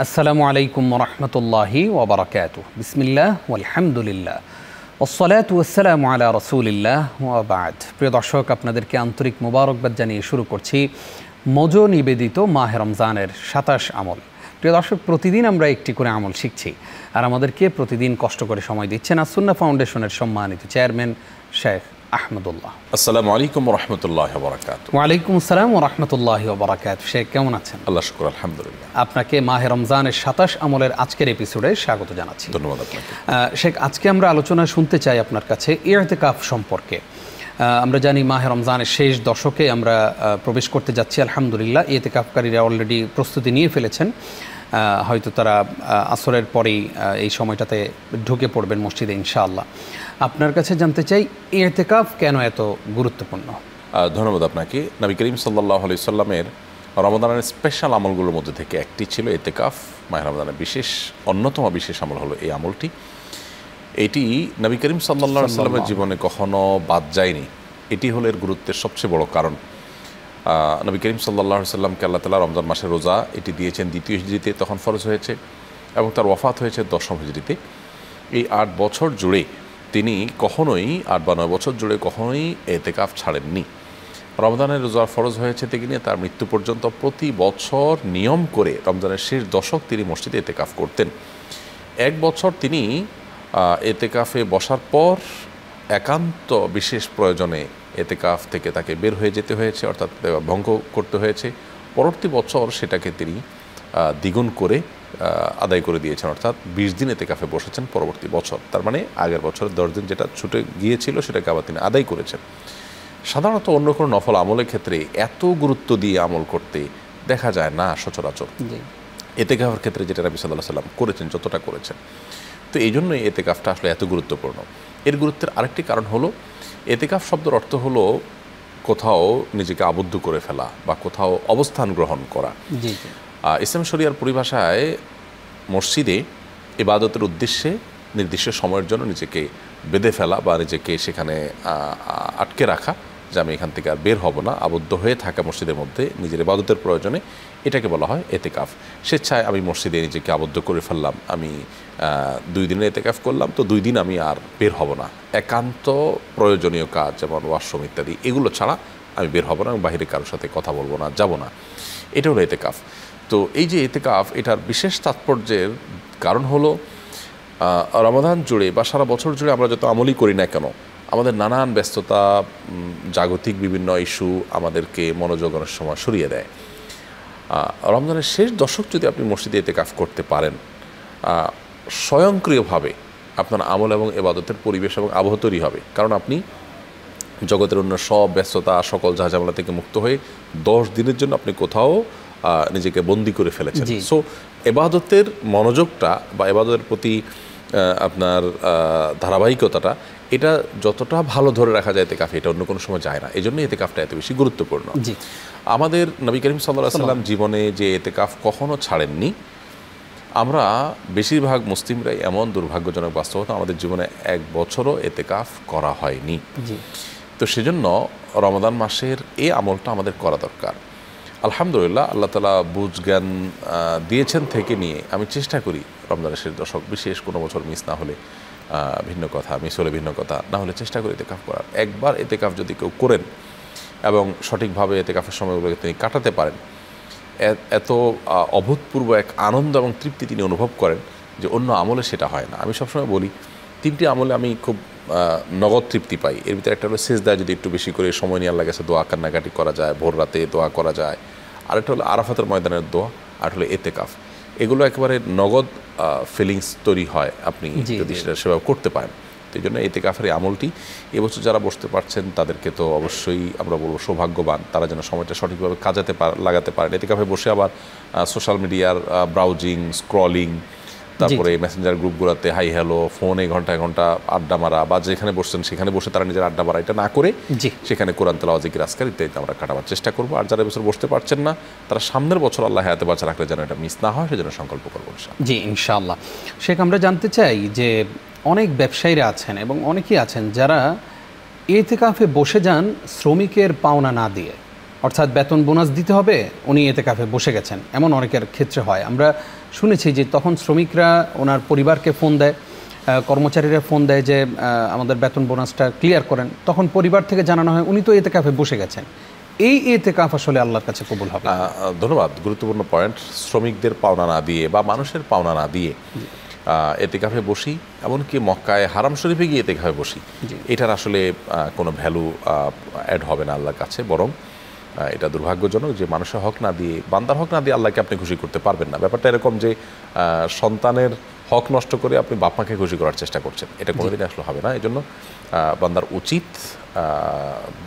আসসালামু আলাইকুম ওরহমতুল্লাহি ওবরাকাতুহ। বিসমিল্লাহ ওয়ালহামদুলিল্লাহ ওয়াসসালাতু ওয়াসসালামু আলা রাসূলিল্লাহ ওয়া বা'দ। প্রিয় দর্শক, আপনাদেরকে আন্তরিক মোবারকবাদ জানিয়ে শুরু করছি মজো নিবেদিত মাহে রমজানের ২৭ আমল। প্রিয় দর্শক, প্রতিদিন আমরা একটি করে আমল শিখছি, আর আমাদেরকে প্রতিদিন কষ্ট করে সময় দিচ্ছেন আসুন্নাহ ফাউন্ডেশনের সম্মানিত চেয়ারম্যান শেখ আহমদুল্লাহ। আসসালামু আলাইকুম ওরহমতুল্লাহি ওয়া বারাকাতুহু। ওয়ালাইকুম আসসালাম ওরহমতুল্লাহি ওয়া বারাকাতুহু। শেখ, কেমন আছেন? আল্লাহ শুকর, আলহামদুলিল্লাহ। আপনাকে মাহে রমজানের ২৭ আমলের আজকের এপিসোডে স্বাগত জানাচ্ছি। ধন্যবাদ আপনাকে। শেখ, আজকে আমরা আলোচনা শুনতে চাই আপনার কাছে ইতিকাফ সম্পর্কে। আমরা জানি মাহে রমজানের শেষ দশকে আমরা প্রবেশ করতে যাচ্ছি। আলহামদুলিল্লাহ, ইতিকাফকারীরা অলরেডি প্রস্তুতি নিয়ে ফেলেছেন। হয়তো তারা আসরের পরেই এই সময়টাতে ঢুকে পড়বেন মসজিদে ইনশাআল্লাহ। আপনার কাছে জানতে চাই, ইতিকাফ কেন এত গুরুত্বপূর্ণ? ধন্যবাদ আপনাকে। নবী করিম সাল্লাল্লাহু আলাইহি সাল্লামের রমাদানের স্পেশাল আমলগুলোর মধ্যে থেকে একটি ছিল ইতিকাফ। মাহে রমজানের অন্যতম বিশেষ আমল হলো এই আমলটি। এটি নবী করিম সাল্লাল্লাহু আলাইহি সাল্লামের জীবনে কখনো বাদ যায়নি। এটি হলো এর গুরুত্বের সবচেয়ে বড় কারণ। নবী করিম সাল্লাল্লাহু আলাইহি সাল্লামকে আল্লাহ তাআলা রমজান মাসের রোজা এটি দিয়েছেন ২য় হিজরিতে, তখন ফরজ হয়েছে, এবং তার ওয়াফাত হয়েছে ১০ম হিজরিতে। এই ৮ বছর জুড়ে তিনি কখনোই ৮ বা ৯ বছর জুড়ে কখনোই ইতিকাফ ছাড়েননি। রমজানের রোজা ফরজ হয়েছে থেকে নিয়ে তার মৃত্যু পর্যন্ত প্রতি বছর নিয়ম করে রমজানের শেষ দশক তিনি মসজিদে ইতিকাফ করতেন। এক বছর তিনি ইতিকাফে বসার পর একান্ত বিশেষ প্রয়োজনে ইতিকাফ থেকে তাকে বের হয়ে যেতে হয়েছে, অর্থাৎ ভঙ্গ করতে হয়েছে। পরবর্তী বছর সেটাকে তিনি দ্বিগুণ করে আদায় করে দিয়েছেন, অর্থাৎ ২০ দিন ইতিকাফে বসেছেন পরবর্তী বছর। তার মানে আগের বছরের ১০ দিন যেটা ছুটে গিয়েছিল সেটাকে আবার তিনি আদায় করেছেন। সাধারণত অন্য কোনো নফল আমলের ক্ষেত্রে এত গুরুত্ব দিয়ে আমল করতে দেখা যায় না সচরাচর। ইতিকাফের ক্ষেত্রে যেটা নবী সাল্লাল্লাহু আলাইহি সাল্লাম করেছেন, যতটা করেছেন, তো এই জন্যই ইতিকাফটা আসলে এত গুরুত্বপূর্ণ। এর গুরুত্বের আরেকটি কারণ হলো, ইতিকাফ শব্দের অর্থ হলো কোথাও নিজেকে আবদ্ধ করে ফেলা বা কোথাও অবস্থান গ্রহণ করা। ইসলাম শরিয়ার পরিভাষায় মসজিদে ইবাদতের উদ্দেশ্যে নির্দিষ্ট সময়ের জন্য নিজেকে বেঁধে ফেলা বা নিজেকে সেখানে আটকে রাখা, যে আমি এখান থেকে আর বের হব না, আবদ্ধ হয়ে থাকা মসজিদের মধ্যে নিজের ইবাদতের প্রয়োজনে, এটাকে বলা হয় ইতিকাফ। স্বেচ্ছায় আমি মসজিদে নিজেকে আবদ্ধ করে ফেললাম, আমি 2 দিনের ইতিকাফ করলাম, তো 2 দিন আমি আর বের হব না। একান্ত প্রয়োজনীয় কাজ যেমন ওয়াশরুম ইত্যাদি, এগুলো ছাড়া আমি বের হব না এবং বাহিরে কারোর সাথে কথা বলবো না, যাব না। এটা হলো ইতিকাফ। তো এই যে ইতিকাফ, এটার বিশেষ তাৎপর্যের কারণ হলো রমাদান জুড়ে বা সারা বছর জুড়ে আমরা যত আমলই করি না কেন, আমাদের নানান ব্যস্ততা, জাগতিক বিভিন্ন ইস্যু আমাদেরকে মনোযোগের সময় সরিয়ে দেয়। রমজানের শেষ দশক যদি আপনি মসজিদে ইতিকাফ করতে পারেন, স্বয়ংক্রিয়ভাবে আপনার আমল এবং ইবাদতের পরিবেশ এবং আবহ তৈরি হবে। কারণ আপনি জগতের অন্য সব ব্যস্ততা, সকল ঝামেলা থেকে মুক্ত হয়ে 10 দিনের জন্য আপনি কোথাও নিজেকে বন্দি করে ফেলেছেন। সো ইবাদতের মনোযোগটা বা ইবাদতের প্রতি আপনার ধারাবাহিকতাটা, এটা যতটা ভালো ধরে রাখা যায় ইতিকাফে, এটা অন্য কোনো সময় যায় না। এই জন্য ইতিকাফটা এত বেশি গুরুত্বপূর্ণ। আমাদের নবী করিম সাল্লাল্লাহু আলাইহি সাল্লাম জীবনে যে ইতিকাফ কখনো ছাড়েননি। আমরা বেশিরভাগ মুসলিমরাই এমন দুর্ভাগ্যজনক বাস্তবতা, আমাদের জীবনে 1 বছরও ইতিকাফ করা হয়নি। তো সেজন্য রমাদান মাসের এই আমলটা আমাদের করা দরকার। আলহামদুলিল্লাহ, আল্লাহ তাআলা বুঝ জ্ঞান দিয়েছেন থেকে নিয়ে আমি চেষ্টা করি রমজানের শেষ দশক, বিশেষ কোনো বছর মিস না হলে ভিন্ন কথা, মিস হলে ভিন্ন কথা, না হলে চেষ্টা করি ইতিকাফ করার। একবার ইতিকাফ যদি কেউ করেন এবং সঠিকভাবে ইতিকাফের সময়গুলোকে তিনি কাটাতে পারেন, এত অভূতপূর্ব এক আনন্দ এবং তৃপ্তি তিনি অনুভব করেন যে অন্য আমলে সেটা হয় না। আমি সবসময় বলি, 3টি আমলে আমি খুব নগদ তৃপ্তি পাই। এর ভিতরে একটা হলো সেজদা, যদি একটু বেশি করে সময় নিয়ে আল্লাহর কাছে দোয়া কান্নাকাটি করা যায়, ভোর রাতে দোয়া করা যায়। আরেকটা হলো আরাফাতের ময়দানের দোয়া, আর হলো ইতিকাফ। এগুলো একেবারে নগদ ফিলিংস তৈরি হয় আপনি যদি সেটা সেভাবে করতে পারেন। তো এই জন্য ইতিকাফের আমলটি এবছর যারা বসতে পারছেন তাদেরকে তো অবশ্যই আমরা বলবো সৌভাগ্যবান, তারা যেন সময়টা সঠিকভাবে লাগাতে পারেন। ইতিকাফে বসে আবার সোশ্যাল মিডিয়ার ব্রাউজিং, স্ক্রলিং, তারপরে মেসেঞ্জার গ্রুপগুলোতে হাই হ্যালো, ফোনে ঘন্টায় ঘন্টা আড্ডা মারা, বা যেখানে বসছেন সেখানে বসে তারা নিজের আড্ডা মারা, এটা না করে সেখানে কোরআন তেলাওয়াত, জিকির, আজকার ইত্যাদি আমরা কাটাবার চেষ্টা করবো। আর যারা বছর বসতে পারছেন না, তারা সামনের বছর আল্লাহ হায়াতে বাঁচা রাখলে যেন এটা মিস না হয়, সেজন্য সংকল্প করবো জি ইনশাআল্লাহ। শেখ, আমরা জানতে চাই যে অনেক ব্যবসায়ীরা আছেন এবং অনেকেই আছেন যারা ইতিকাফে বসে যান শ্রমিকের পাওনা না দিয়ে, অর্থাৎ বেতন বোনাস দিতে হবে, উনি ইতিকাফে বসে গেছেন, এমন অনেকের ক্ষেত্রে হয়। আমরা শুনেছি যে তখন শ্রমিকরা ওনার পরিবারকে ফোন দেয়, কর্মচারীরা ফোন দেয় যে আমাদের বেতন বোনাসটা ক্লিয়ার করেন, তখন পরিবার থেকে জানানো হয় উনি তো এতেকাফে বসে গেছেন। এই এতেকাফ আসলে আল্লাহর কাছে কবুল হবে? ধন্যবাদ, গুরুত্বপূর্ণ পয়েন্ট। শ্রমিকদের পাওনা না দিয়ে বা মানুষের পাওনা না দিয়ে এতেকাফে বসি, এমনকি মক্কায় হারাম শরীফে গিয়ে এতেকাফে বসি, এটার আসলে কোনো ভ্যালু অ্যাড হবে না আল্লাহর কাছে। বরং এটা দুর্ভাগ্যজনক যে মানুষের হক না দিয়ে, বান্দার হক না দিয়ে আল্লাহকে আপনি খুশি করতে পারবেন না। ব্যাপারটা এরকম যে সন্তানের হক নষ্ট করে আপনি বাপ মাকে খুশি করার চেষ্টা করছেন, এটা কোনোদিনই আসলে হবে না। এই জন্য বান্দার উচিত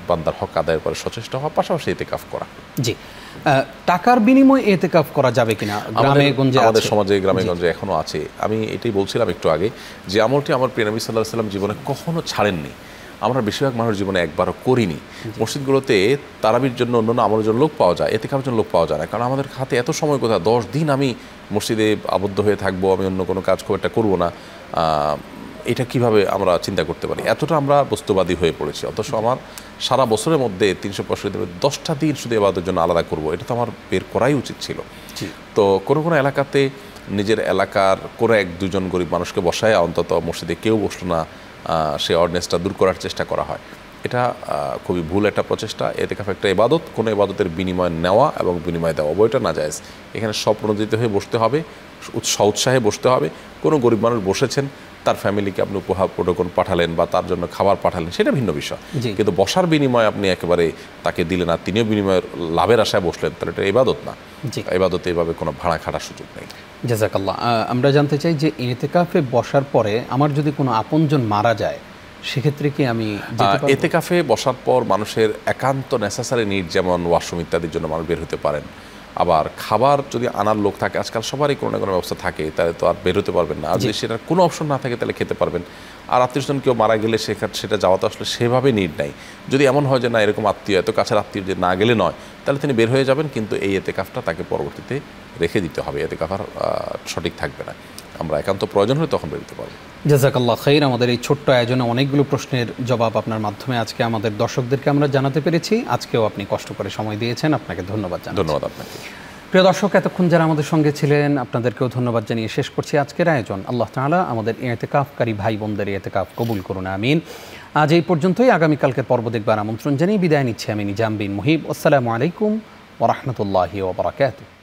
বান্দার হক আদায়ের পরে সচেষ্ট হওয়া, পাশাপাশি এতেকাফ করা। জি, টাকার বিনিময়ে এতেকাফ করা যাবে কিনা? গ্রামে গঞ্জে, আমাদের সমাজে গ্রামে গঞ্জে এখনো আছে। আমি এটাই বলছিলাম একটু আগে যে আমলটি আমার প্রিয় নবী সাল্লাল্লাহু আলাইহি ওয়াসাল্লাম জীবনে কখনো ছাড়েননি, আমরা বেশিরভাগ মানুষের জীবনে একবারও করিনি। মসজিদগুলোতে তারাবির জন্য অন্যান্য আমলের জন্য লোক পাওয়া যায়, এতেকাফের জন্য লোক পাওয়া যায় না। কারণ আমাদের হাতে এত সময় কোথায়, 10 দিন আমি মসজিদে আবদ্ধ হয়ে থাকবো, আমি অন্য কোনো কাজ খুব একটা করবো না, এটা কিভাবে আমরা চিন্তা করতে পারি? এতটা আমরা বস্তুবাদী হয়ে পড়েছি। অথচ আমার সারা বছরের মধ্যে 365 দিনের 10টা দিন শুধু ইবাদতের জন্য আলাদা করব, এটা তো আমার বের করাই উচিত ছিল। তো কোনো কোনো এলাকাতে নিজের এলাকার কোনো 1-2 জন গরিব মানুষকে বসায় অন্তত মসজিদে কেউ বসলো না, সে অর্ডিনেন্সটা দূর করার চেষ্টা করা হয়। এটা খুবই ভুল একটা প্রচেষ্টা। এতেকাফ একটা ইবাদত, কোনো ইবাদতের বিনিময় নেওয়া এবং বিনিময় দেওয়া উভয়টা নাজায়েজ। এখানে স্বপ্রণোদিত হয়ে বসতে হবে, উৎসাহে বসতে হবে। কোনো গরিব মানুষ বসেছেন, তার ফ্যামিলিকে আপনি উপহার প্রটোকন পাঠালেন বা তার জন্য খাবার পাঠালেন, সেটা ভিন্ন বিষয়। কিন্তু বসার বিনিময়ে আপনি একেবারে তাকে দিলেন না, তিনিও বিনিময়ের লাভের আশায় বসলেন, তাহলে এটা ইবাদত না। ইবাদতে এভাবে কোনো ভাড়া খাটার সুযোগ নেই। জাযাকাল্লাহ। আমরা জানতে চাই যে এতেকাফে বসার পরে আমার যদি কোনো আপনজন মারা যায়, সেক্ষেত্রে কি আমি এতেকাফে বসার পর মানুষের একান্ত নেসেসারি নিড, যেমন ওয়াশরুম ইত্যাদির জন্য মানুষ বের হতে পারেন। আবার খাবার যদি আনার লোক থাকে, আজকাল সবারই কোনো না কোনো ব্যবস্থা থাকে, তাহলে তো আর বেরোতে পারবেন না। আর যদি সেটার কোনো অপশন না থাকে তাহলে খেতে পারবেন। আর আত্মীয়স্বজন কেউ মারা গেলে সেটা যাওয়া তো আসলে সেভাবে নিড নাই। যদি এমন হয় যে না, এরকম আত্মীয়, এত কাছের আত্মীয় যে না গেলে নয়, তাহলে তিনি বের হয়ে যাবেন। কিন্তু এই এতেকাফটা তাকে পরবর্তীতে রেখে দিতে হবে, এতেকাফ আর সঠিক থাকবে না। আমরা একান্ত প্রয়োজন হলে তখন বেরোতে পারবো। জাযাকাল্লাহ খাইর। আমাদের এই ছোট্ট আয়োজনে অনেকগুলো প্রশ্নের জবাব আপনার মাধ্যমে আজকে আমাদের দর্শকদেরকে আমরা জানাতে পেরেছি। আজকেও আপনি কষ্ট করে সময় দিয়েছেন, আপনাকে ধন্যবাদ জানাই। ধন্যবাদ আপনাকে। প্রিয় দর্শক, এতক্ষণ যারা আমাদের সঙ্গে ছিলেন আপনাদেরকেও ধন্যবাদ জানিয়ে শেষ করছি আজকের আয়োজন। আল্লাহ তাআলা আমাদের ইতিকাফকারী ভাই বোনদের ইতিকাফ কবুল করুন, আমিন। আজ এই পর্যন্তই। আগামীকালকের পর্ব দেখবার আমন্ত্রণ জানিয়ে বিদায় নিচ্ছি আমি নিজাম বিন মুহিব। আসসালামু আলাইকুম ওয়া রাহমাতুল্লাহি ওয়া বারাকাতুহু।